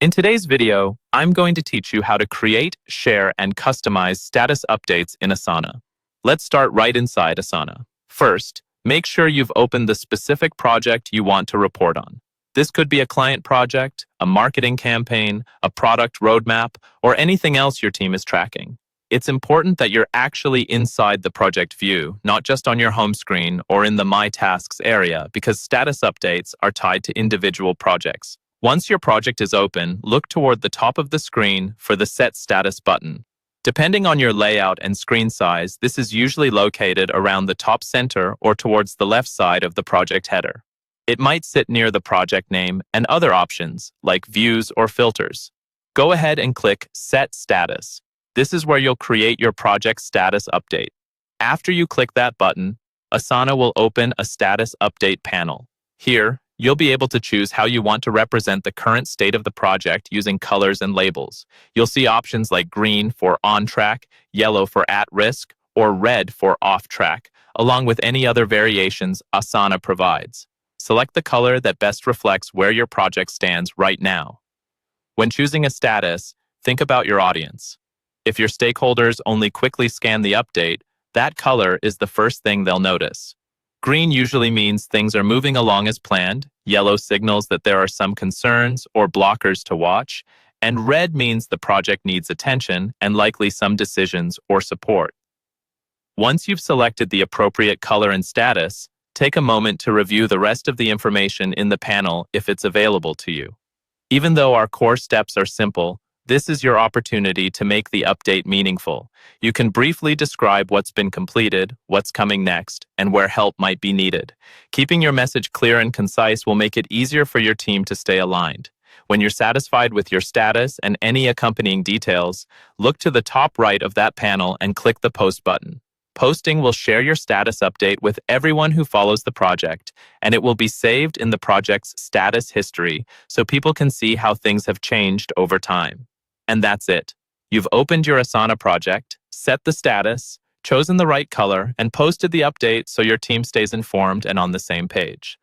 In today's video, I'm going to teach you how to create, share, and customize status updates in Asana. Let's start right inside Asana. First, make sure you've opened the specific project you want to report on. This could be a client project, a marketing campaign, a product roadmap, or anything else your team is tracking. It's important that you're actually inside the project view, not just on your home screen or in the My Tasks area, because status updates are tied to individual projects. Once your project is open, look toward the top of the screen for the Set Status button. Depending on your layout and screen size, this is usually located around the top center or towards the left side of the project header. It might sit near the project name and other options, like views or filters. Go ahead and click Set Status. This is where you'll create your project status update. After you click that button, Asana will open a status update panel. Here, you'll be able to choose how you want to represent the current state of the project using colors and labels. You'll see options like green for on track, yellow for at risk, or red for off track, along with any other variations Asana provides. Select the color that best reflects where your project stands right now. When choosing a status, think about your audience. If your stakeholders only quickly scan the update, that color is the first thing they'll notice. Green usually means things are moving along as planned, yellow signals that there are some concerns or blockers to watch, and red means the project needs attention and likely some decisions or support. Once you've selected the appropriate color and status, take a moment to review the rest of the information in the panel if it's available to you. Even though our core steps are simple, this is your opportunity to make the update meaningful. You can briefly describe what's been completed, what's coming next, and where help might be needed. Keeping your message clear and concise will make it easier for your team to stay aligned. When you're satisfied with your status and any accompanying details, look to the top right of that panel and click the Post button. Posting will share your status update with everyone who follows the project, and it will be saved in the project's status history so people can see how things have changed over time. And that's it. You've opened your Asana project, set the status, chosen the right color, and posted the update so your team stays informed and on the same page.